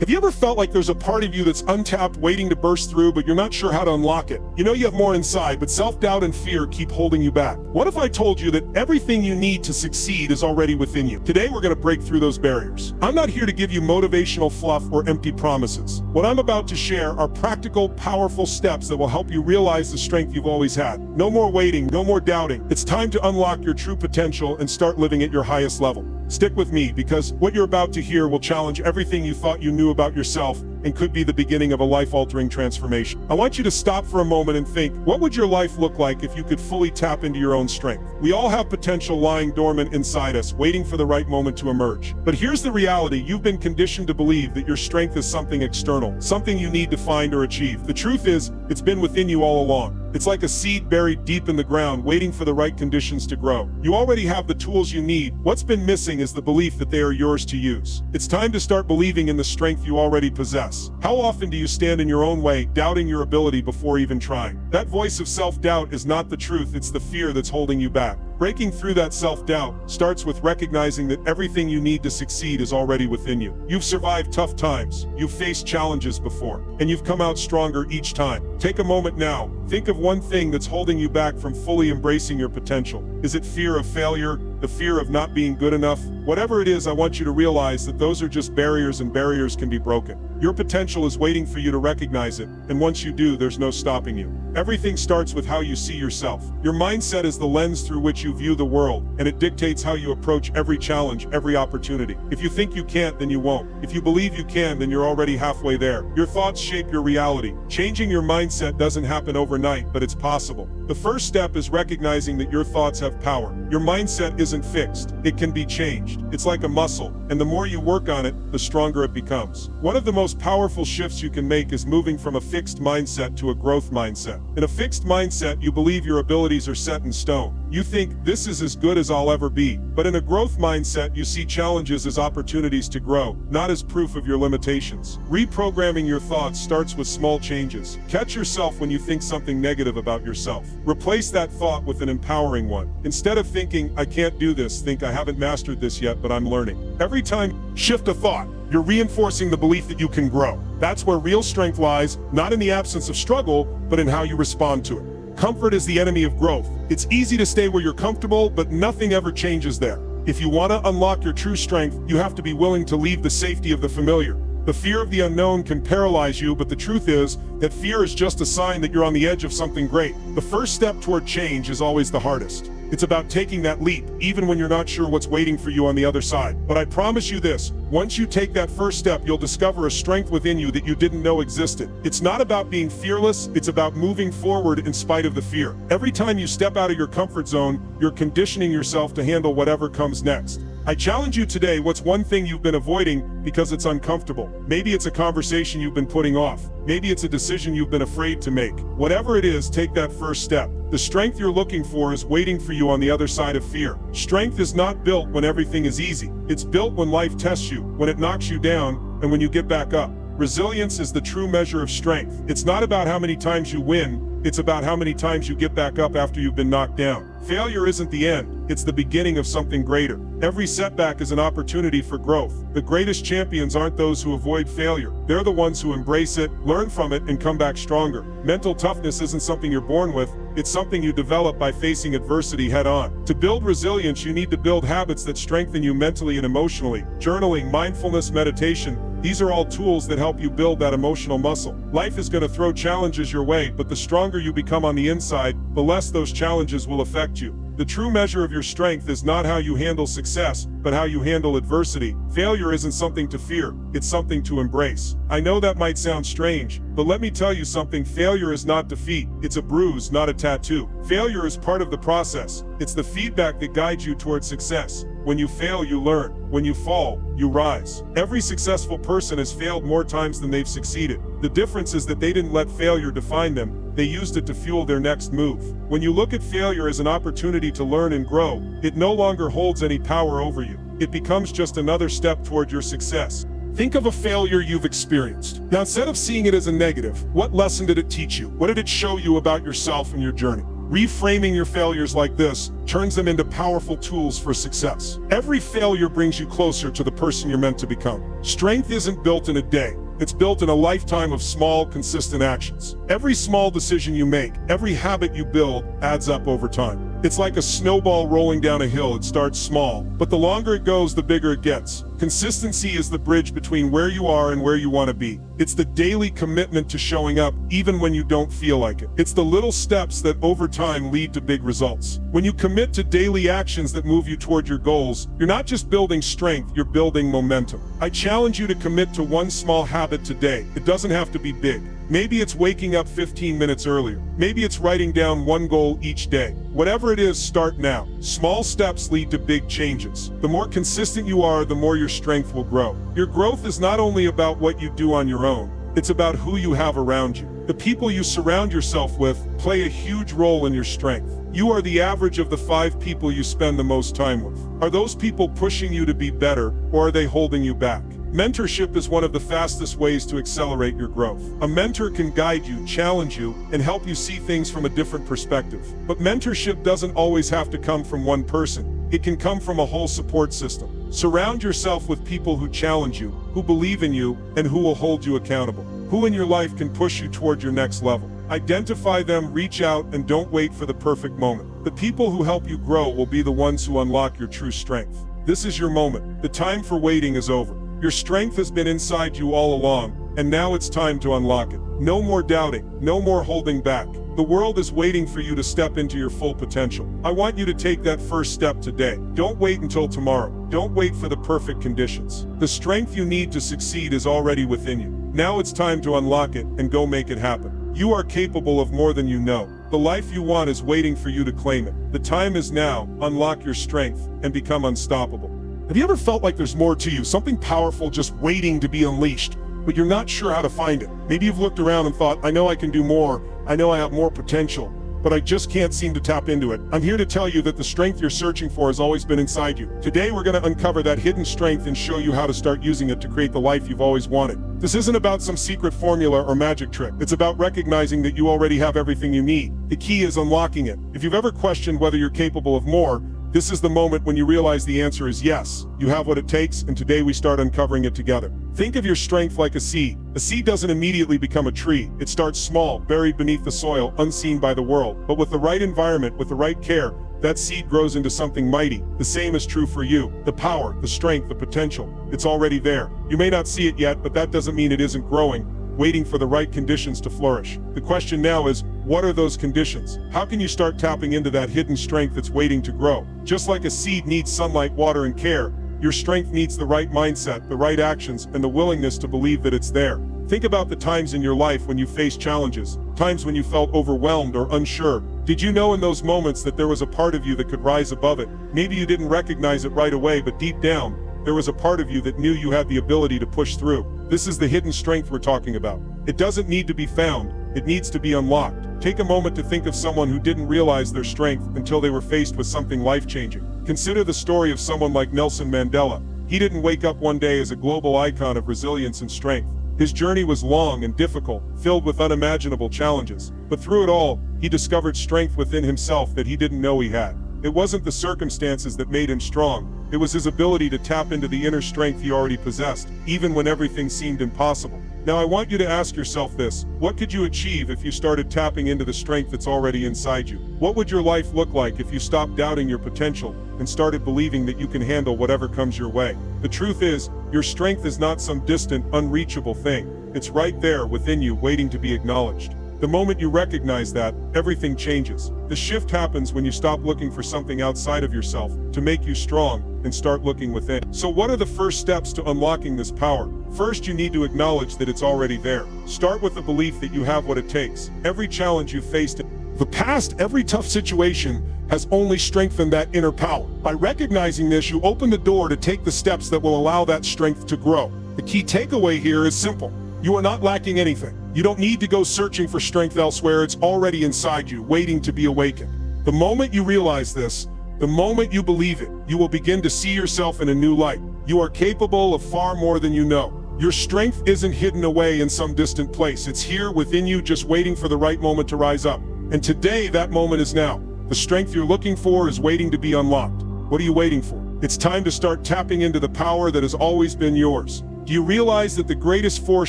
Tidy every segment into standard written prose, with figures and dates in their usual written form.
Have you ever felt like there's a part of you that's untapped, waiting to burst through, but you're not sure how to unlock it? You know you have more inside, but self-doubt and fear keep holding you back. What if I told you that everything you need to succeed is already within you? Today, we're going to break through those barriers. I'm not here to give you motivational fluff or empty promises. What I'm about to share are practical, powerful steps that will help you realize the strength you've always had. No more waiting, no more doubting. It's time to unlock your true potential and start living at your highest level. Stick with me, because what you're about to hear will challenge everything you thought you knew about yourself and could be the beginning of a life-altering transformation. I want you to stop for a moment and think, what would your life look like if you could fully tap into your own strength? We all have potential lying dormant inside us, waiting for the right moment to emerge. But here's the reality: you've been conditioned to believe that your strength is something external, something you need to find or achieve. The truth is, it's been within you all along. It's like a seed buried deep in the ground, waiting for the right conditions to grow. You already have the tools you need. What's been missing is the belief that they are yours to use. It's time to start believing in the strength you already possess. How often do you stand in your own way, doubting your ability before even trying? That voice of self-doubt is not the truth, it's the fear that's holding you back. Breaking through that self-doubt starts with recognizing that everything you need to succeed is already within you. You've survived tough times, you've faced challenges before, and you've come out stronger each time. Take a moment now. Think of one thing that's holding you back from fully embracing your potential. Is it fear of failure? The fear of not being good enough? Whatever it is, I want you to realize that those are just barriers, and barriers can be broken. Your potential is waiting for you to recognize it, and once you do, there's no stopping you. Everything starts with how you see yourself. Your mindset is the lens through which you view the world, and it dictates how you approach every challenge, every opportunity. If you think you can't, then you won't. If you believe you can, then you're already halfway there. Your thoughts shape your reality. Changing your mindset doesn't happen overnight, but it's possible. The first step is recognizing that your thoughts have power. Your mindset isn't fixed. It can be changed. It's like a muscle, and the more you work on it, the stronger it becomes. One of the most powerful shifts you can make is moving from a fixed mindset to a growth mindset. In a fixed mindset, you believe your abilities are set in stone. You think, this is as good as I'll ever be. But in a growth mindset, you see challenges as opportunities to grow, not as proof of your limitations. Reprogramming your thoughts starts with small changes. Catch yourself when you think something negative about yourself. Replace that thought with an empowering one. Instead of thinking, I can't do this, think, I haven't mastered this yet, but I'm learning. Every time you shift a thought, you're reinforcing the belief that you can grow. That's where real strength lies, not in the absence of struggle, but in how you respond to it. Comfort is the enemy of growth. It's easy to stay where you're comfortable, but nothing ever changes there. If you want to unlock your true strength, you have to be willing to leave the safety of the familiar. The fear of the unknown can paralyze you, but the truth is that fear is just a sign that you're on the edge of something great. The first step toward change is always the hardest. It's about taking that leap, even when you're not sure what's waiting for you on the other side. But I promise you this, once you take that first step, you'll discover a strength within you that you didn't know existed. It's not about being fearless, it's about moving forward in spite of the fear. Every time you step out of your comfort zone, you're conditioning yourself to handle whatever comes next. I challenge you today, what's one thing you've been avoiding because it's uncomfortable? Maybe it's a conversation you've been putting off. Maybe it's a decision you've been afraid to make. Whatever it is, take that first step. The strength you're looking for is waiting for you on the other side of fear. Strength is not built when everything is easy. It's built when life tests you, when it knocks you down, and when you get back up. Resilience is the true measure of strength. It's not about how many times you win, it's about how many times you get back up after you've been knocked down. Failure isn't the end, it's the beginning of something greater. Every setback is an opportunity for growth. The greatest champions aren't those who avoid failure. They're the ones who embrace it, learn from it, and come back stronger. Mental toughness isn't something you're born with, it's something you develop by facing adversity head on. To build resilience, you need to build habits that strengthen you mentally and emotionally. Journaling, mindfulness, meditation, these are all tools that help you build that emotional muscle. Life is going to throw challenges your way, but the stronger you become on the inside, the less those challenges will affect you. The true measure of your strength is not how you handle success, but how you handle adversity. Failure isn't something to fear, it's something to embrace. I know that might sound strange, but let me tell you something: failure is not defeat, it's a bruise, not a tattoo. Failure is part of the process. It's the feedback that guides you towards success. When you fail, you learn. When you fall, you rise. Every successful person has failed more times than they've succeeded. The difference is that they didn't let failure define them, they used it to fuel their next move. When you look at failure as an opportunity to learn and grow, it no longer holds any power over you. It becomes just another step toward your success. Think of a failure you've experienced. Now, instead of seeing it as a negative, what lesson did it teach you? What did it show you about yourself and your journey? Reframing your failures like this turns them into powerful tools for success. Every failure brings you closer to the person you're meant to become. Strength isn't built in a day. It's built in a lifetime of small, consistent actions. Every small decision you make, every habit you build, adds up over time. It's like a snowball rolling down a hill. It starts small, but the longer it goes, the bigger it gets. Consistency is the bridge between where you are and where you want to be. It's the daily commitment to showing up even when you don't feel like it. It's the little steps that over time lead to big results. When you commit to daily actions that move you toward your goals, you're not just building strength, you're building momentum. I challenge you to commit to one small habit today. It doesn't have to be big. Maybe it's waking up 15 minutes earlier. Maybe it's writing down one goal each day. Whatever it is, start now. Small steps lead to big changes. The more consistent you are, the more your strength will grow. Your growth is not only about what you do on your own, it's about who you have around you. The people you surround yourself with play a huge role in your strength. You are the average of the 5 people you spend the most time with. Are those people pushing you to be better, or are they holding you back? Mentorship is one of the fastest ways to accelerate your growth. A mentor can guide you, challenge you, and help you see things from a different perspective. But mentorship doesn't always have to come from one person. It can come from a whole support system. Surround yourself with people who challenge you, who believe in you, and who will hold you accountable. Who in your life can push you toward your next level? Identify them, reach out, and don't wait for the perfect moment. The people who help you grow will be the ones who unlock your true strength. This is your moment. The time for waiting is over. Your strength has been inside you all along, and now it's time to unlock it. No more doubting, no more holding back. The world is waiting for you to step into your full potential. I want you to take that first step today. Don't wait until tomorrow. Don't wait for the perfect conditions. The strength you need to succeed is already within you. Now it's time to unlock it and go make it happen. You are capable of more than you know. The life you want is waiting for you to claim it. The time is now. Unlock your strength and become unstoppable. Have you ever felt like there's more to you, something powerful just waiting to be unleashed, but you're not sure how to find it? Maybe you've looked around and thought, I know I can do more, I know I have more potential, but I just can't seem to tap into it. I'm here to tell you that the strength you're searching for has always been inside you. Today we're going to uncover that hidden strength and show you how to start using it to create the life you've always wanted. This isn't about some secret formula or magic trick. It's about recognizing that you already have everything you need. The key is unlocking it. If you've ever questioned whether you're capable of more, this is the moment when you realize the answer is yes. You have what it takes, and today we start uncovering it together. Think of your strength like a seed. A seed doesn't immediately become a tree. It starts small, buried beneath the soil, unseen by the world. But with the right environment, with the right care, that seed grows into something mighty. The same is true for you. The power, the strength, the potential, it's already there. You may not see it yet, but that doesn't mean it isn't growing, waiting for the right conditions to flourish. The question now is, what are those conditions? How can you start tapping into that hidden strength that's waiting to grow? Just like a seed needs sunlight, water, and care, your strength needs the right mindset, the right actions, and the willingness to believe that it's there. Think about the times in your life when you faced challenges, times when you felt overwhelmed or unsure. Did you know in those moments that there was a part of you that could rise above it? Maybe you didn't recognize it right away, but deep down, there was a part of you that knew you had the ability to push through. This is the hidden strength we're talking about. It doesn't need to be found, it needs to be unlocked. Take a moment to think of someone who didn't realize their strength until they were faced with something life-changing. Consider the story of someone like Nelson Mandela. He didn't wake up one day as a global icon of resilience and strength. His journey was long and difficult, filled with unimaginable challenges. But through it all, he discovered strength within himself that he didn't know he had. It wasn't the circumstances that made him strong. It was his ability to tap into the inner strength he already possessed, even when everything seemed impossible. Now I want you to ask yourself this: what could you achieve if you started tapping into the strength that's already inside you? What would your life look like if you stopped doubting your potential and started believing that you can handle whatever comes your way? The truth is, your strength is not some distant, unreachable thing. It's right there within you, waiting to be acknowledged. The moment you recognize that, everything changes. The shift happens when you stop looking for something outside of yourself to make you strong and start looking within. So what are the first steps to unlocking this power? First, you need to acknowledge that it's already there. Start with the belief that you have what it takes. Every challenge you faced in the past, every tough situation has only strengthened that inner power. By recognizing this, you open the door to take the steps that will allow that strength to grow. The key takeaway here is simple. You are not lacking anything. You don't need to go searching for strength elsewhere. It's already inside you, waiting to be awakened. The moment you realize this, the moment you believe it, you will begin to see yourself in a new light. You are capable of far more than you know. Your strength isn't hidden away in some distant place. It's here within you, just waiting for the right moment to rise up. And today, that moment is now. The strength you're looking for is waiting to be unlocked. What are you waiting for? It's time to start tapping into the power that has always been yours. Do you realize that the greatest force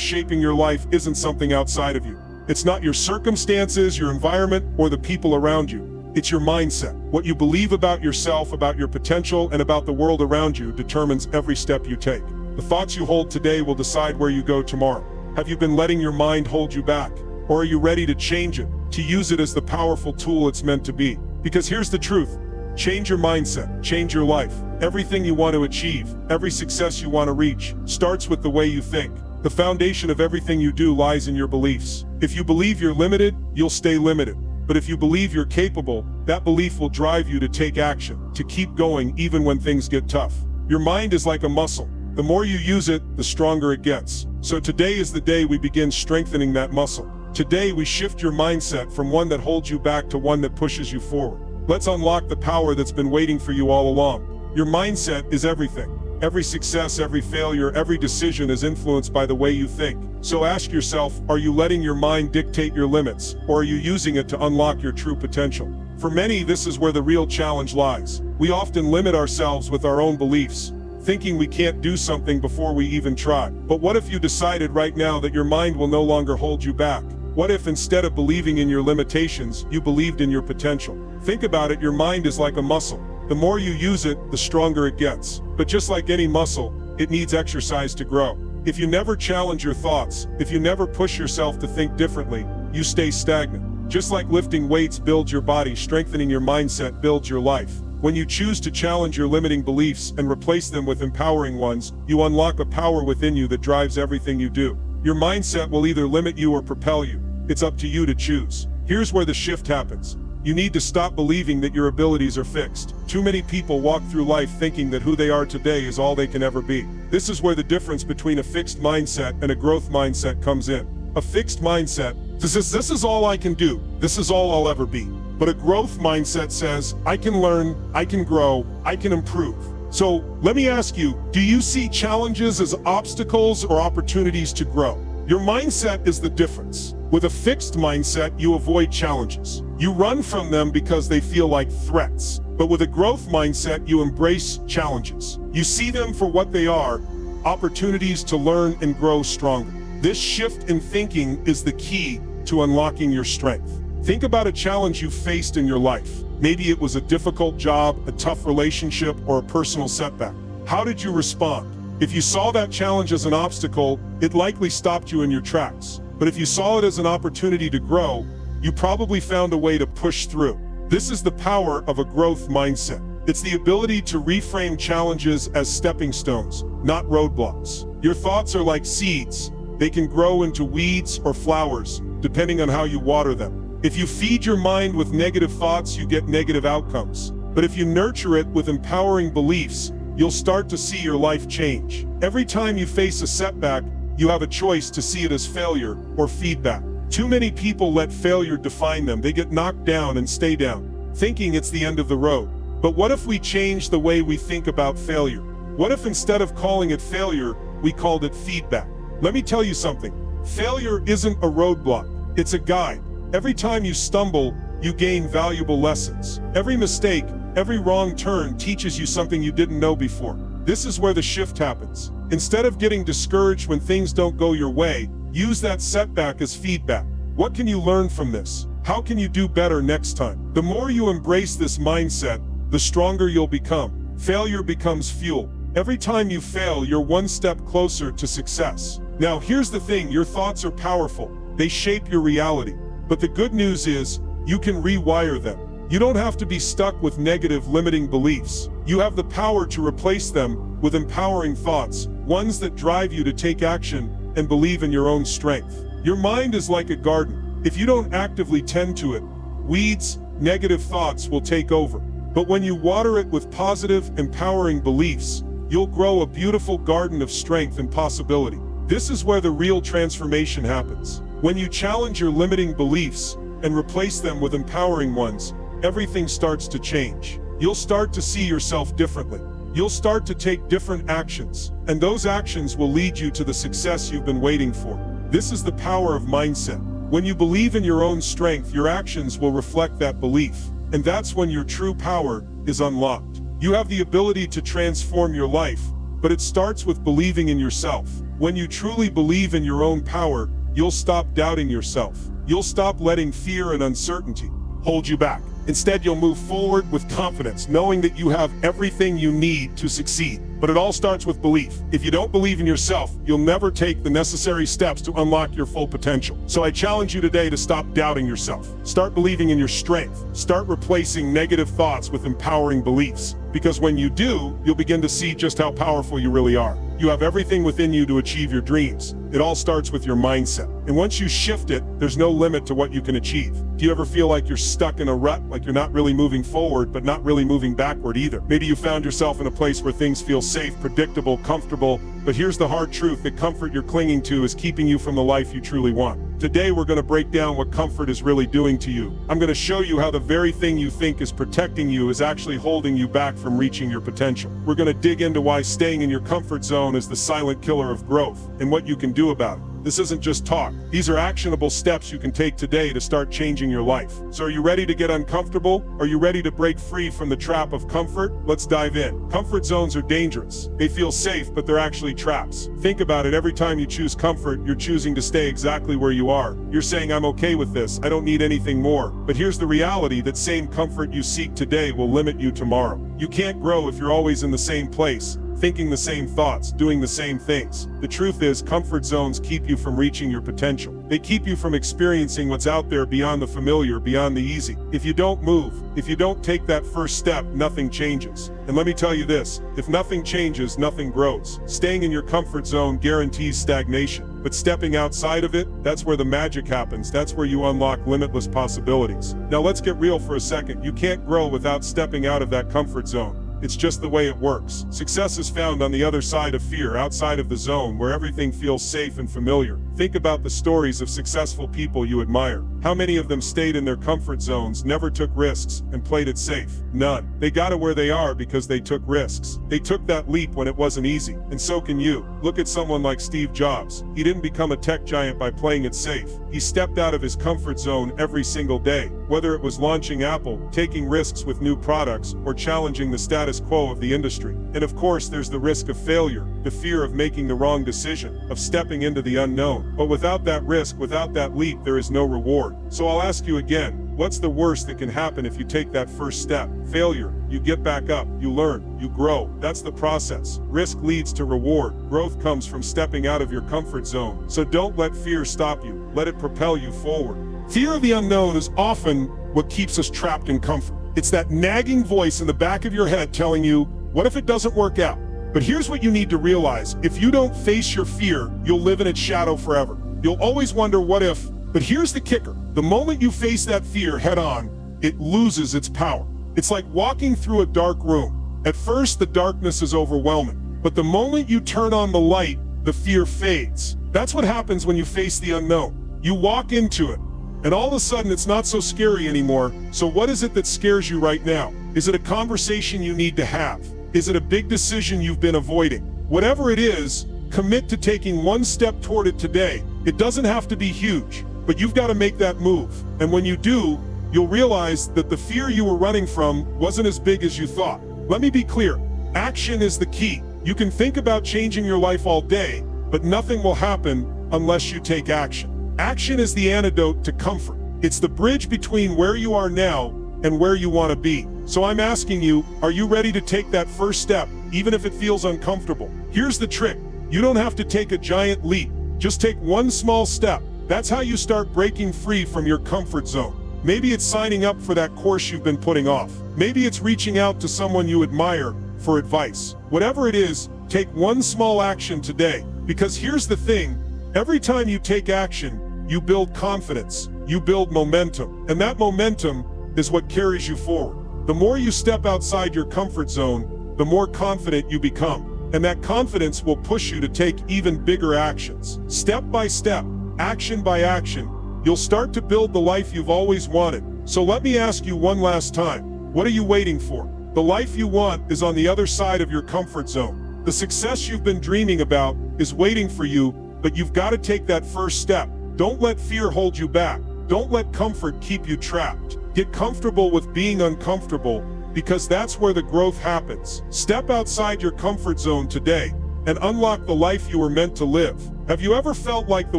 shaping your life isn't something outside of you? It's not your circumstances, your environment, or the people around you. It's your mindset. What you believe about yourself, about your potential, and about the world around you determines every step you take. The thoughts you hold today will decide where you go tomorrow. Have you been letting your mind hold you back? Or are you ready to change it, to use it as the powerful tool it's meant to be? Because here's the truth. Change your mindset, change your life. Everything you want to achieve, every success you want to reach, starts with the way you think. The foundation of everything you do lies in your beliefs. If you believe you're limited, you'll stay limited. But if you believe you're capable, that belief will drive you to take action, to keep going even when things get tough. Your mind is like a muscle. The more you use it, the stronger it gets. So today is the day we begin strengthening that muscle. Today we shift your mindset from one that holds you back to one that pushes you forward. Let's unlock the power that's been waiting for you all along. Your mindset is everything. Every success, every failure, every decision is influenced by the way you think. So ask yourself, are you letting your mind dictate your limits, or are you using it to unlock your true potential? For many, this is where the real challenge lies. We often limit ourselves with our own beliefs, thinking we can't do something before we even try. But what if you decided right now that your mind will no longer hold you back? What if instead of believing in your limitations, you believed in your potential? Think about it, your mind is like a muscle. The more you use it, the stronger it gets. But just like any muscle, it needs exercise to grow. If you never challenge your thoughts, if you never push yourself to think differently, you stay stagnant. Just like lifting weights builds your body, strengthening your mindset builds your life. When you choose to challenge your limiting beliefs and replace them with empowering ones, you unlock a power within you that drives everything you do. Your mindset will either limit you or propel you. It's up to you to choose. Here's where the shift happens. You need to stop believing that your abilities are fixed. Too many people walk through life thinking that who they are today is all they can ever be. This is where the difference between a fixed mindset and a growth mindset comes in. A fixed mindset says, this is all I can do. This is all I'll ever be. But a growth mindset says, I can learn, I can grow, I can improve. So let me ask you, do you see challenges as obstacles or opportunities to grow? Your mindset is the difference. With a fixed mindset, you avoid challenges. You run from them because they feel like threats. But with a growth mindset, you embrace challenges. You see them for what they are, opportunities to learn and grow stronger. This shift in thinking is the key to unlocking your strength. Think about a challenge you faced in your life. Maybe it was a difficult job, a tough relationship, or a personal setback. How did you respond? If you saw that challenge as an obstacle, it likely stopped you in your tracks. But if you saw it as an opportunity to grow, you probably found a way to push through. This is the power of a growth mindset. It's the ability to reframe challenges as stepping stones, not roadblocks. Your thoughts are like seeds. They can grow into weeds or flowers, depending on how you water them. If you feed your mind with negative thoughts, you get negative outcomes. But if you nurture it with empowering beliefs, you'll start to see your life change. Every time you face a setback, you have a choice to see it as failure or feedback. Too many people let failure define them. They get knocked down and stay down, thinking it's the end of the road. But what if we change the way we think about failure? What if instead of calling it failure, we called it feedback? Let me tell you something. Failure isn't a roadblock. It's a guide. Every time you stumble, you gain valuable lessons. Every mistake, every wrong turn teaches you something you didn't know before. This is where the shift happens. Instead of getting discouraged when things don't go your way, use that setback as feedback. What can you learn from this? How can you do better next time? The more you embrace this mindset, the stronger you'll become. Failure becomes fuel. Every time you fail, you're one step closer to success. Now, here's the thing, your thoughts are powerful. They shape your reality. But the good news is, you can rewire them. You don't have to be stuck with negative, limiting beliefs. You have the power to replace them with empowering thoughts, ones that drive you to take action and believe in your own strength. Your mind is like a garden. If you don't actively tend to it, weeds, negative thoughts will take over. But when you water it with positive, empowering beliefs, you'll grow a beautiful garden of strength and possibility. This is where the real transformation happens. When you challenge your limiting beliefs and replace them with empowering ones, everything starts to change. You'll start to see yourself differently. You'll start to take different actions, and those actions will lead you to the success you've been waiting for. This is the power of mindset. When you believe in your own strength, your actions will reflect that belief. And that's when your true power is unlocked. You have the ability to transform your life, but it starts with believing in yourself. When you truly believe in your own power, you'll stop doubting yourself. You'll stop letting fear and uncertainty hold you back. Instead, you'll move forward with confidence, knowing that you have everything you need to succeed. But it all starts with belief. If you don't believe in yourself, you'll never take the necessary steps to unlock your full potential. So I challenge you today to stop doubting yourself. Start believing in your strength. Start replacing negative thoughts with empowering beliefs. Because when you do, you'll begin to see just how powerful you really are. You have everything within you to achieve your dreams. It all starts with your mindset. And once you shift it, there's no limit to what you can achieve. Do you ever feel like you're stuck in a rut, like you're not really moving forward, but not really moving backward either? Maybe you found yourself in a place where things feel safe, predictable, comfortable, but here's the hard truth: that comfort you're clinging to is keeping you from the life you truly want. Today, we're going to break down what comfort is really doing to you. I'm going to show you how the very thing you think is protecting you is actually holding you back from reaching your potential. We're going to dig into why staying in your comfort zone is the silent killer of growth and what you can do about it. This isn't just talk. These are actionable steps you can take today to start changing your life. So are you ready to get uncomfortable? Are you ready to break free from the trap of comfort? Let's dive in. Comfort zones are dangerous. They feel safe, but they're actually traps. Think about it. Every time you choose comfort, you're choosing to stay exactly where you are. You're saying, I'm okay with this. I don't need anything more. But here's the reality: that same comfort you seek today will limit you tomorrow. You can't grow if you're always in the same place, thinking the same thoughts, doing the same things. The truth is, comfort zones keep you from reaching your potential. They keep you from experiencing what's out there beyond the familiar, beyond the easy. If you don't move, if you don't take that first step, nothing changes. And let me tell you this: if nothing changes, nothing grows. Staying in your comfort zone guarantees stagnation. But stepping outside of it, that's where the magic happens. That's where you unlock limitless possibilities. Now let's get real for a second. You can't grow without stepping out of that comfort zone. It's just the way it works. Success is found on the other side of fear, outside of the zone where everything feels safe and familiar. Think about the stories of successful people you admire. How many of them stayed in their comfort zones, never took risks, and played it safe? None. They got to where they are because they took risks. They took that leap when it wasn't easy. And so can you. Look at someone like Steve Jobs. He didn't become a tech giant by playing it safe. He stepped out of his comfort zone every single day. Whether it was launching Apple, taking risks with new products, or challenging the status quo of the industry. And of course, there's the risk of failure, the fear of making the wrong decision, of stepping into the unknown. But without that risk, without that leap, there is no reward. So I'll ask you again, what's the worst that can happen if you take that first step? Failure. You get back up, you learn, you grow. That's the process. Risk leads to reward. Growth comes from stepping out of your comfort zone. So don't let fear stop you. Let it propel you forward. Fear of the unknown is often what keeps us trapped in comfort. It's that nagging voice in the back of your head telling you, what if it doesn't work out? But here's what you need to realize: if you don't face your fear, you'll live in its shadow forever. You'll always wonder what if. But here's the kicker: the moment you face that fear head on, it loses its power. It's like walking through a dark room. At first, the darkness is overwhelming, but the moment you turn on the light, the fear fades. That's what happens when you face the unknown. You walk into it, and all of a sudden it's not so scary anymore. So what is it that scares you right now? Is it a conversation you need to have? Is it a big decision you've been avoiding? Whatever it is, commit to taking one step toward it today. It doesn't have to be huge, but you've got to make that move. And when you do, you'll realize that the fear you were running from wasn't as big as you thought. Let me be clear: action is the key. You can think about changing your life all day, but nothing will happen unless you take action. Action is the antidote to comfort. It's the bridge between where you are now and where you want to be. So I'm asking you, are you ready to take that first step, even if it feels uncomfortable? Here's the trick: you don't have to take a giant leap. Just take one small step. That's how you start breaking free from your comfort zone. Maybe it's signing up for that course you've been putting off. Maybe it's reaching out to someone you admire for advice. Whatever it is, take one small action today. Because here's the thing: every time you take action, you build confidence, you build momentum, and that momentum is what carries you forward. The more you step outside your comfort zone, the more confident you become. And that confidence will push you to take even bigger actions. Step by step, action by action, you'll start to build the life you've always wanted. So let me ask you one last time: what are you waiting for? The life you want is on the other side of your comfort zone. The success you've been dreaming about is waiting for you, but you've got to take that first step. Don't let fear hold you back. Don't let comfort keep you trapped. Get comfortable with being uncomfortable, because that's where the growth happens. Step outside your comfort zone today and unlock the life you were meant to live. Have you ever felt like the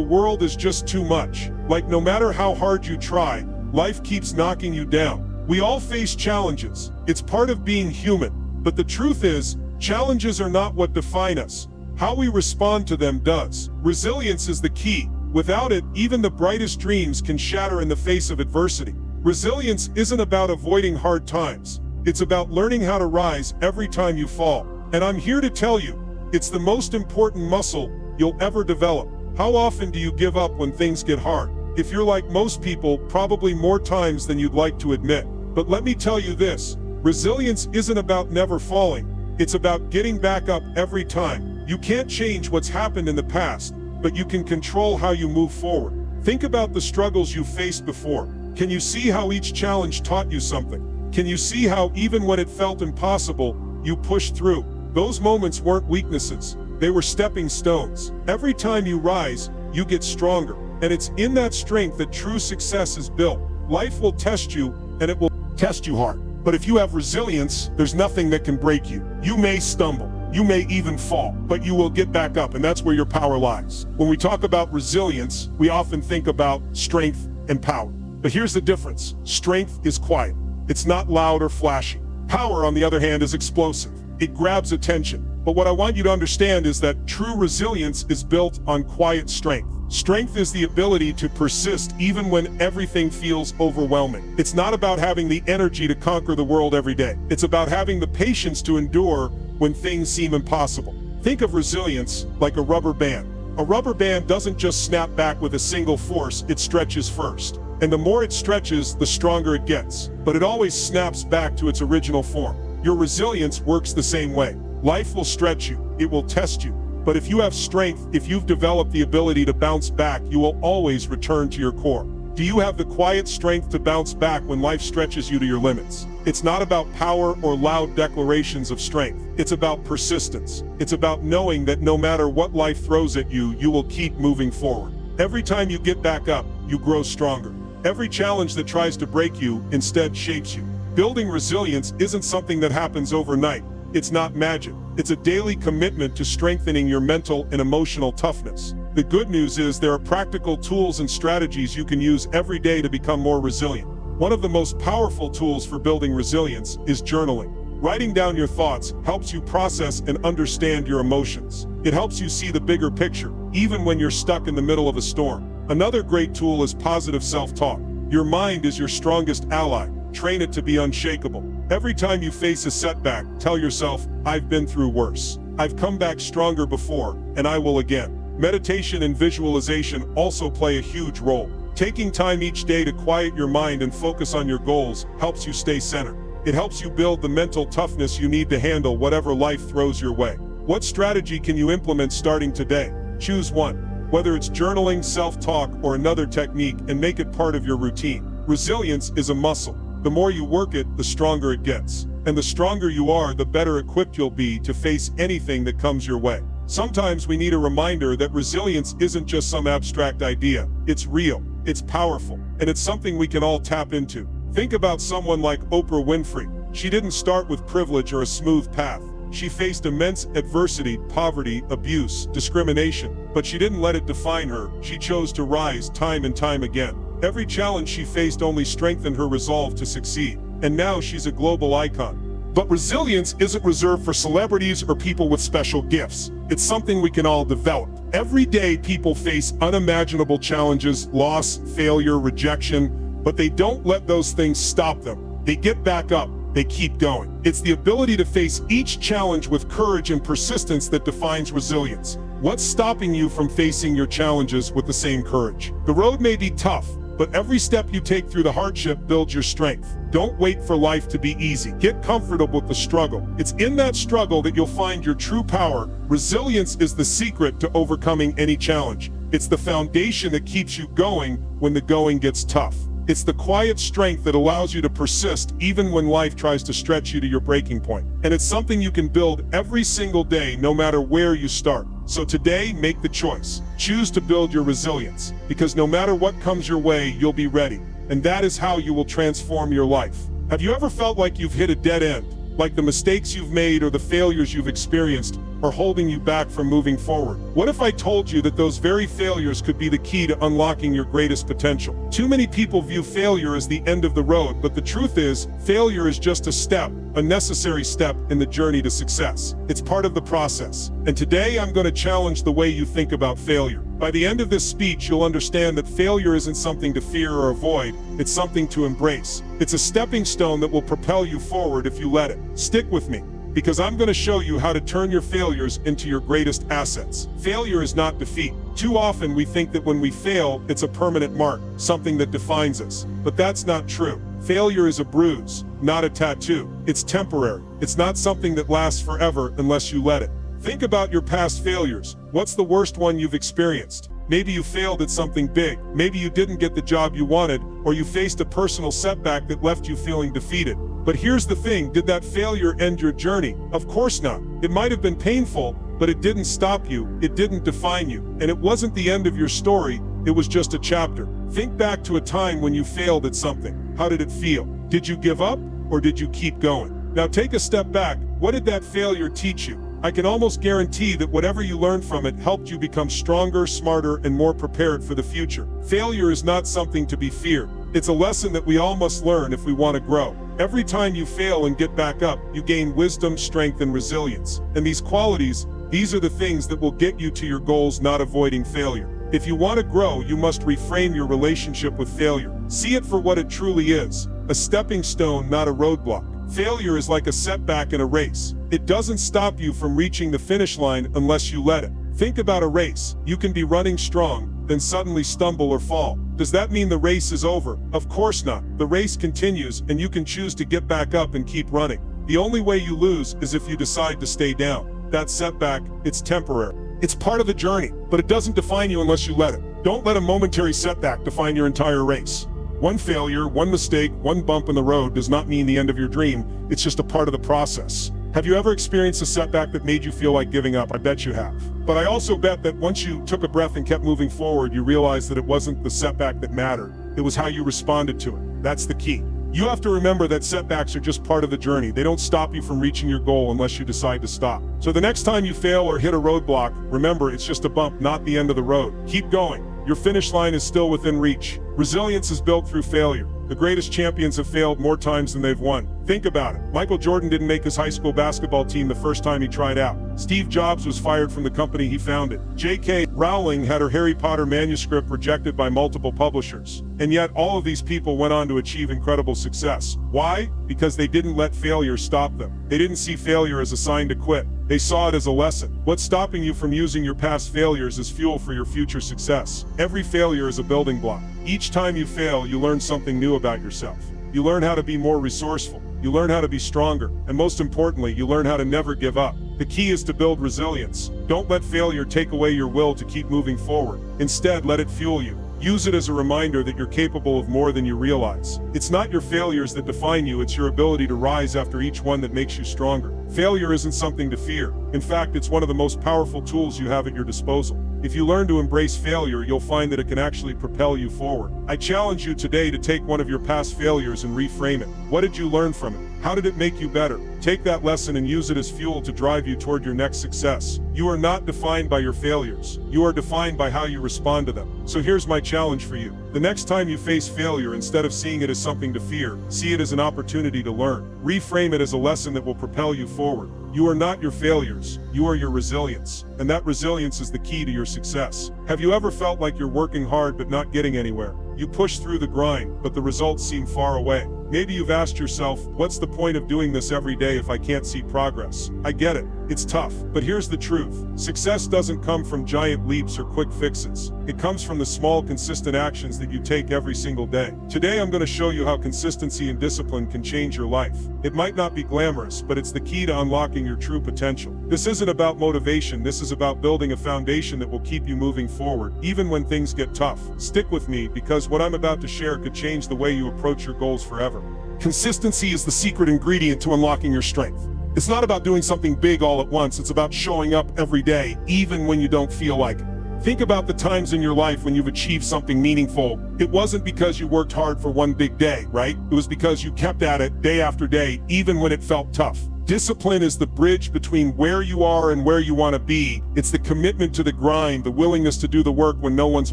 world is just too much? Like no matter how hard you try, life keeps knocking you down? We all face challenges. It's part of being human. But the truth is, challenges are not what define us. How we respond to them does. Resilience is the key. Without it, even the brightest dreams can shatter in the face of adversity. Resilience isn't about avoiding hard times. It's about learning how to rise every time you fall. And I'm here to tell you, it's the most important muscle you'll ever develop. How often do you give up when things get hard? If you're like most people, probably more times than you'd like to admit. But let me tell you this, resilience isn't about never falling. It's about getting back up every time. You can't change what's happened in the past, but you can control how you move forward. Think about the struggles you faced before. Can you see how each challenge taught you something? Can you see how even when it felt impossible, you pushed through? Those moments weren't weaknesses, they were stepping stones. Every time you rise, you get stronger. And it's in that strength that true success is built. Life will test you, and it will test you hard. But if you have resilience, there's nothing that can break you. You may stumble, you may even fall, but you will get back up, and that's where your power lies. When we talk about resilience, we often think about strength and power. But here's the difference. Strength is quiet. It's not loud or flashy. Power, on the other hand, is explosive. It grabs attention. But what I want you to understand is that true resilience is built on quiet strength. Strength is the ability to persist even when everything feels overwhelming. It's not about having the energy to conquer the world every day. It's about having the patience to endure when things seem impossible. Think of resilience like a rubber band. A rubber band doesn't just snap back with a single force, it stretches first. And the more it stretches, the stronger it gets. But it always snaps back to its original form. Your resilience works the same way. Life will stretch you, it will test you. But if you have strength, if you've developed the ability to bounce back, you will always return to your core. Do you have the quiet strength to bounce back when life stretches you to your limits? It's not about power or loud declarations of strength. It's about persistence. It's about knowing that no matter what life throws at you, you will keep moving forward. Every time you get back up, you grow stronger. Every challenge that tries to break you instead shapes you. Building resilience isn't something that happens overnight. It's not magic. It's a daily commitment to strengthening your mental and emotional toughness. The good news is there are practical tools and strategies you can use every day to become more resilient. One of the most powerful tools for building resilience is journaling. Writing down your thoughts helps you process and understand your emotions. It helps you see the bigger picture, even when you're stuck in the middle of a storm. Another great tool is positive self-talk. Your mind is your strongest ally. Train it to be unshakable. Every time you face a setback, tell yourself, I've been through worse. I've come back stronger before, and I will again. Meditation and visualization also play a huge role. Taking time each day to quiet your mind and focus on your goals helps you stay centered. It helps you build the mental toughness you need to handle whatever life throws your way. What strategy can you implement starting today? Choose one. Whether it's journaling, self-talk, or another technique, and make it part of your routine. Resilience is a muscle. The more you work it, the stronger it gets. And the stronger you are, the better equipped you'll be to face anything that comes your way. Sometimes we need a reminder that resilience isn't just some abstract idea. It's real, it's powerful, and it's something we can all tap into. Think about someone like Oprah Winfrey. She didn't start with privilege or a smooth path. She faced immense adversity, poverty, abuse, discrimination, but she didn't let it define her. She chose to rise time and time again. Every challenge she faced only strengthened her resolve to succeed, and now she's a global icon. But resilience isn't reserved for celebrities or people with special gifts. It's something we can all develop. Every day people face unimaginable challenges, loss, failure, rejection, but they don't let those things stop them. They get back up, they keep going. It's the ability to face each challenge with courage and persistence that defines resilience. What's stopping you from facing your challenges with the same courage? The road may be tough, but every step you take through the hardship builds your strength. Don't wait for life to be easy. Get comfortable with the struggle. It's in that struggle that you'll find your true power. Resilience is the secret to overcoming any challenge. It's the foundation that keeps you going when the going gets tough. It's the quiet strength that allows you to persist even when life tries to stretch you to your breaking point. And it's something you can build every single day, no matter where you start. So today, make the choice. Choose to build your resilience, because no matter what comes your way, you'll be ready. And that is how you will transform your life. Have you ever felt like you've hit a dead end? Like the mistakes you've made or the failures you've experienced are holding you back from moving forward? What if I told you that those very failures could be the key to unlocking your greatest potential? Too many people view failure as the end of the road, but the truth is, failure is just a step, a necessary step in the journey to success. It's part of the process. And today I'm going to challenge the way you think about failure. By the end of this speech, you'll understand that failure isn't something to fear or avoid, it's something to embrace. It's a stepping stone that will propel you forward if you let it. Stick with me, because I'm going to show you how to turn your failures into your greatest assets. Failure is not defeat. Too often we think that when we fail, it's a permanent mark, something that defines us. But that's not true. Failure is a bruise, not a tattoo. It's temporary. It's not something that lasts forever unless you let it. Think about your past failures. What's the worst one you've experienced? Maybe you failed at something big. Maybe you didn't get the job you wanted, or you faced a personal setback that left you feeling defeated. But here's the thing, did that failure end your journey? Of course not. It might have been painful, but it didn't stop you. It didn't define you. And it wasn't the end of your story. It was just a chapter. Think back to a time when you failed at something. How did it feel? Did you give up, or did you keep going? Now take a step back. What did that failure teach you? I can almost guarantee that whatever you learned from it helped you become stronger, smarter, and more prepared for the future. Failure is not something to be feared. It's a lesson that we all must learn if we want to grow. Every time you fail and get back up, you gain wisdom, strength, and resilience. And these qualities, these are the things that will get you to your goals, not avoiding failure. If you want to grow, you must reframe your relationship with failure. See it for what it truly is, a stepping stone, not a roadblock. Failure is like a setback in a race. It doesn't stop you from reaching the finish line unless you let it. Think about a race. You can be running strong, then suddenly stumble or fall. Does that mean the race is over? Of course not. The race continues, and you can choose to get back up and keep running. The only way you lose is if you decide to stay down. That setback, it's temporary. It's part of the journey, but it doesn't define you unless you let it. Don't let a momentary setback define your entire race. One failure, one mistake, one bump in the road does not mean the end of your dream. It's just a part of the process. Have you ever experienced a setback that made you feel like giving up? I bet you have. But I also bet that once you took a breath and kept moving forward, you realized that it wasn't the setback that mattered. It was how you responded to it. That's the key. You have to remember that setbacks are just part of the journey. They don't stop you from reaching your goal unless you decide to stop. So the next time you fail or hit a roadblock, remember it's just a bump, not the end of the road. Keep going. Your finish line is still within reach. Resilience is built through failure. The greatest champions have failed more times than they've won. Think about it. Michael Jordan didn't make his high school basketball team the first time he tried out. Steve Jobs was fired from the company he founded. J.K. Rowling had her Harry Potter manuscript rejected by multiple publishers. And yet all of these people went on to achieve incredible success. Why? Because they didn't let failure stop them. They didn't see failure as a sign to quit. They saw it as a lesson. What's stopping you from using your past failures as fuel for your future success? Every failure is a building block. Each time you fail, you learn something new about yourself. You learn how to be more resourceful. You learn how to be stronger. And most importantly, you learn how to never give up. The key is to build resilience. Don't let failure take away your will to keep moving forward. Instead, let it fuel you. Use it as a reminder that you're capable of more than you realize. It's not your failures that define you, it's your ability to rise after each one that makes you stronger. Failure isn't something to fear. In fact, it's one of the most powerful tools you have at your disposal. If you learn to embrace failure, you'll find that it can actually propel you forward. I challenge you today to take one of your past failures and reframe it. What did you learn from it? How did it make you better? Take that lesson and use it as fuel to drive you toward your next success. You are not defined by your failures. You are defined by how you respond to them. So here's my challenge for you. The next time you face failure, instead of seeing it as something to fear, see it as an opportunity to learn. Reframe it as a lesson that will propel you forward. You are not your failures, you are your resilience. And that resilience is the key to your success. Have you ever felt like you're working hard but not getting anywhere? You push through the grind, but the results seem far away. Maybe you've asked yourself, what's the point of doing this every day if I can't see progress? I get it. It's tough, but here's the truth. Success doesn't come from giant leaps or quick fixes. It comes from the small, consistent actions that you take every single day. Today, I'm going to show you how consistency and discipline can change your life. It might not be glamorous, but it's the key to unlocking your true potential. This isn't about motivation. This is about building a foundation that will keep you moving forward, even when things get tough. Stick with me, because what I'm about to share could change the way you approach your goals forever. Consistency is the secret ingredient to unlocking your strength. It's not about doing something big all at once, it's about showing up every day, even when you don't feel like it. Think about the times in your life when you've achieved something meaningful. It wasn't because you worked hard for one big day, right? It was because you kept at it day after day, even when it felt tough. Discipline is the bridge between where you are and where you want to be. It's the commitment to the grind, the willingness to do the work when no one's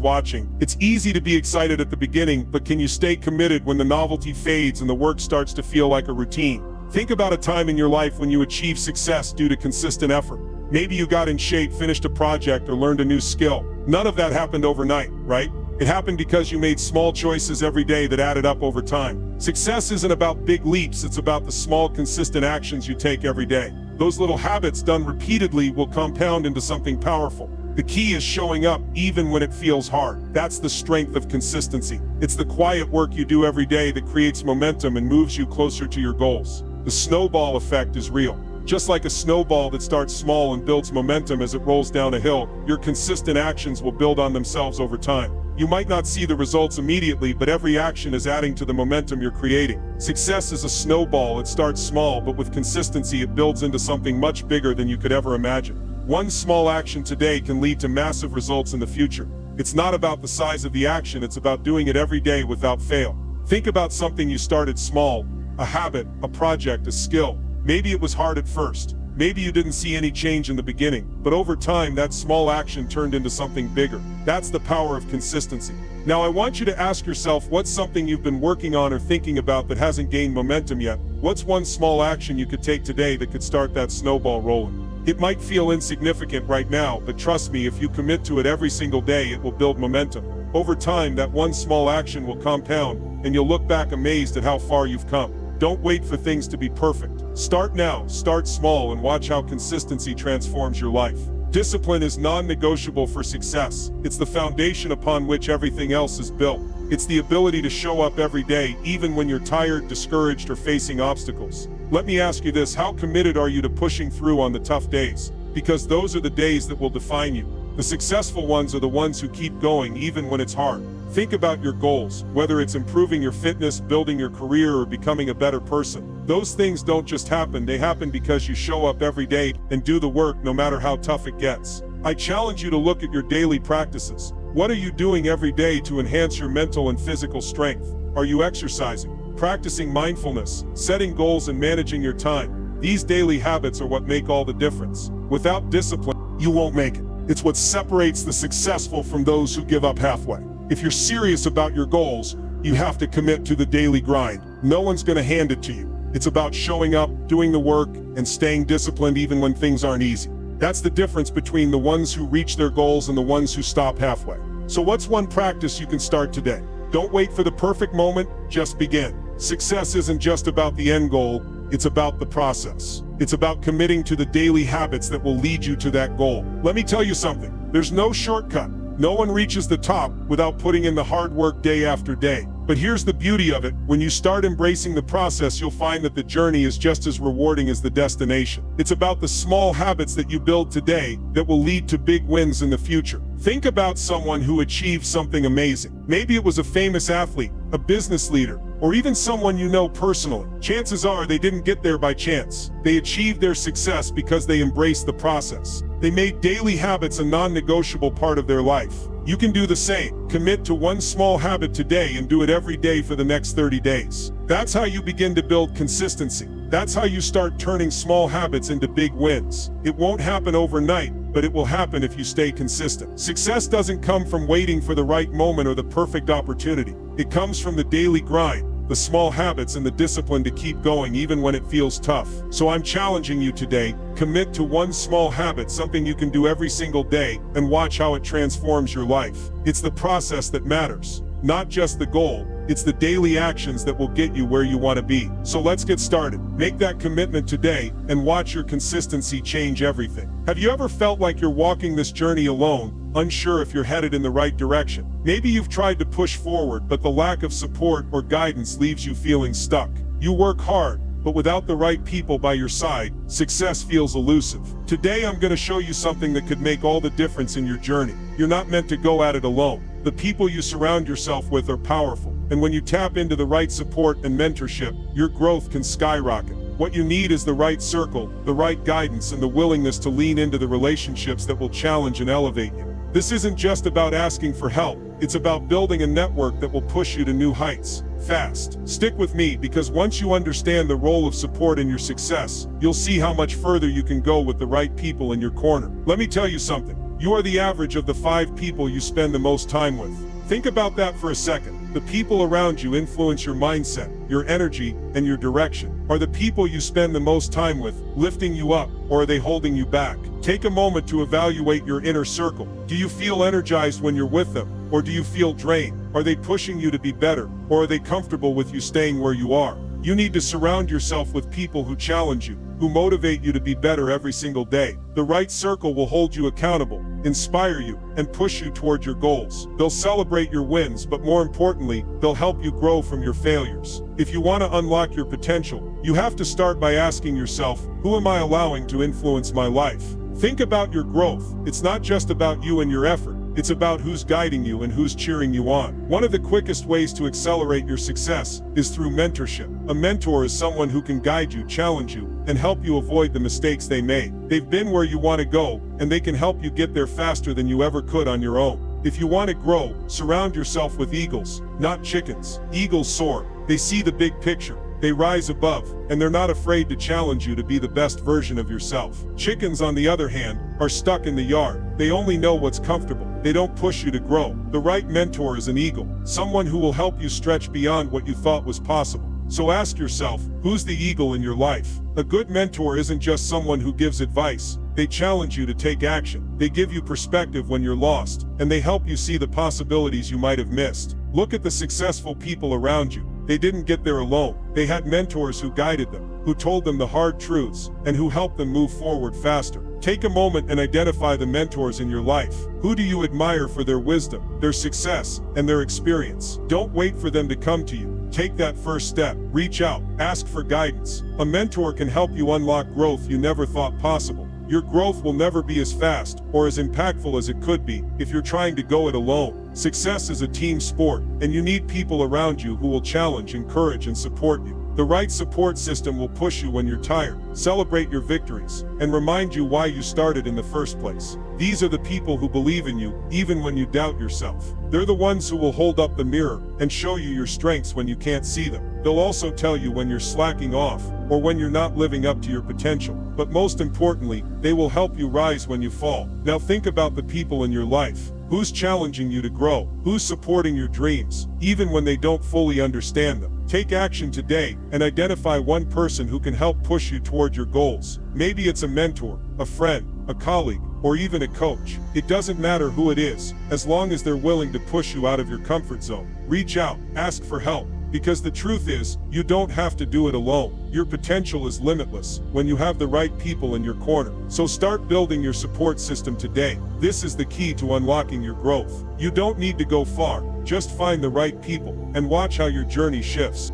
watching. It's easy to be excited at the beginning, but can you stay committed when the novelty fades and the work starts to feel like a routine? Think about a time in your life when you achieved success due to consistent effort. Maybe you got in shape, finished a project, or learned a new skill. None of that happened overnight, right? It happened because you made small choices every day that added up over time. Success isn't about big leaps, it's about the small, consistent actions you take every day. Those little habits done repeatedly will compound into something powerful. The key is showing up even when it feels hard. That's the strength of consistency. It's the quiet work you do every day that creates momentum and moves you closer to your goals. The snowball effect is real. Just like a snowball that starts small and builds momentum as it rolls down a hill, your consistent actions will build on themselves over time. You might not see the results immediately, but every action is adding to the momentum you're creating. Success is a snowball. It starts small, but with consistency it builds into something much bigger than you could ever imagine. One small action today can lead to massive results in the future. It's not about the size of the action, it's about doing it every day without fail. Think about something you started small, a habit, a project, a skill. Maybe it was hard at first. Maybe you didn't see any change in the beginning, but over time that small action turned into something bigger. That's the power of consistency. Now I want you to ask yourself, what's something you've been working on or thinking about that hasn't gained momentum yet? What's one small action you could take today that could start that snowball rolling? It might feel insignificant right now, but trust me, if you commit to it every single day, it will build momentum. Over time, that one small action will compound, and you'll look back amazed at how far you've come. Don't wait for things to be perfect. Start now, start small, and watch how consistency transforms your life. Discipline is non-negotiable for success. It's the foundation upon which everything else is built. It's the ability to show up every day, even when you're tired, discouraged, or facing obstacles. Let me ask you this, how committed are you to pushing through on the tough days? Because those are the days that will define you. The successful ones are the ones who keep going even when it's hard. Think about your goals, whether it's improving your fitness, building your career, or becoming a better person. Those things don't just happen, they happen because you show up every day and do the work no matter how tough it gets. I challenge you to look at your daily practices. What are you doing every day to enhance your mental and physical strength? Are you exercising, practicing mindfulness, setting goals, and managing your time? These daily habits are what make all the difference. Without discipline, you won't make it. It's what separates the successful from those who give up halfway. If you're serious about your goals, you have to commit to the daily grind. No one's going to hand it to you. It's about showing up, doing the work, and staying disciplined even when things aren't easy. That's the difference between the ones who reach their goals and the ones who stop halfway. So what's one practice you can start today? Don't wait for the perfect moment, just begin. Success isn't just about the end goal, it's about the process. It's about committing to the daily habits that will lead you to that goal. Let me tell you something, there's no shortcut. No one reaches the top without putting in the hard work day after day. But here's the beauty of it, when you start embracing the process, you'll find that the journey is just as rewarding as the destination. It's about the small habits that you build today that will lead to big wins in the future. Think about someone who achieved something amazing. Maybe it was a famous athlete, a business leader, or even someone you know personally. Chances are they didn't get there by chance. They achieved their success because they embraced the process. They made daily habits a non-negotiable part of their life. You can do the same. Commit to one small habit today and do it every day for the next 30 days. That's how you begin to build consistency. That's how you start turning small habits into big wins. It won't happen overnight, but it will happen if you stay consistent. Success doesn't come from waiting for the right moment or the perfect opportunity. It comes from the daily grind, the small habits, and the discipline to keep going even when it feels tough. So I'm challenging you today, commit to one small habit, something you can do every single day, and watch how it transforms your life. It's the process that matters, not just the goal. It's the daily actions that will get you where you want to be. So let's get started. Make that commitment today and watch your consistency change everything. Have you ever felt like you're walking this journey alone, unsure if you're headed in the right direction? Maybe you've tried to push forward, but the lack of support or guidance leaves you feeling stuck. You work hard, but without the right people by your side, success feels elusive. Today I'm going to show you something that could make all the difference in your journey. You're not meant to go at it alone. The people you surround yourself with are powerful, and when you tap into the right support and mentorship, your growth can skyrocket. What you need is the right circle, the right guidance, and the willingness to lean into the relationships that will challenge and elevate you. This isn't just about asking for help, it's about building a network that will push you to new heights, fast. Stick with me, because once you understand the role of support in your success, you'll see how much further you can go with the right people in your corner. Let me tell you something. You are the average of the 5 people you spend the most time with. Think about that for a second. The people around you influence your mindset, your energy, and your direction. Are the people you spend the most time with lifting you up, or are they holding you back? Take a moment to evaluate your inner circle. Do you feel energized when you're with them, or do you feel drained? Are they pushing you to be better, or are they comfortable with you staying where you are? You need to surround yourself with people who challenge you, who motivate you to be better every single day. The right circle will hold you accountable, inspire you, and push you toward your goals. They'll celebrate your wins, but more importantly, they'll help you grow from your failures. If you want to unlock your potential, you have to start by asking yourself, who am I allowing to influence my life? Think about your growth. It's not just about you and your effort. It's about who's guiding you and who's cheering you on. One of the quickest ways to accelerate your success is through mentorship. A mentor is someone who can guide you, challenge you, and help you avoid the mistakes they made. They've been where you want to go, and they can help you get there faster than you ever could on your own. If you want to grow, surround yourself with eagles, not chickens. Eagles soar. They see the big picture. They rise above, and they're not afraid to challenge you to be the best version of yourself. Chickens, on the other hand, are stuck in the yard. They only know what's comfortable. They don't push you to grow. The right mentor is an eagle, someone who will help you stretch beyond what you thought was possible. So ask yourself, who's the eagle in your life? A good mentor isn't just someone who gives advice. They challenge you to take action. They give you perspective when you're lost, and they help you see the possibilities you might have missed. Look at the successful people around you. They didn't get there alone. They had mentors who guided them, who told them the hard truths, and who helped them move forward faster. Take a moment and identify the mentors in your life. Who do you admire for their wisdom, their success, and their experience? Don't wait for them to come to you. Take that first step. Reach out. Ask for guidance. A mentor can help you unlock growth you never thought possible. Your growth will never be as fast or as impactful as it could be if you're trying to go it alone. Success is a team sport, and you need people around you who will challenge, encourage, and support you. The right support system will push you when you're tired, celebrate your victories, and remind you why you started in the first place. These are the people who believe in you, even when you doubt yourself. They're the ones who will hold up the mirror and show you your strengths when you can't see them. They'll also tell you when you're slacking off, or when you're not living up to your potential. But most importantly, they will help you rise when you fall. Now think about the people in your life. Who's challenging you to grow? Who's supporting your dreams, even when they don't fully understand them? Take action today and identify one person who can help push you toward your goals. Maybe it's a mentor, a friend, a colleague, or even a coach. It doesn't matter who it is, as long as they're willing to push you out of your comfort zone. Reach out, ask for help. Because the truth is, you don't have to do it alone. Your potential is limitless when you have the right people in your corner. So start building your support system today. This is the key to unlocking your growth. You don't need to go far, just find the right people and watch how your journey shifts.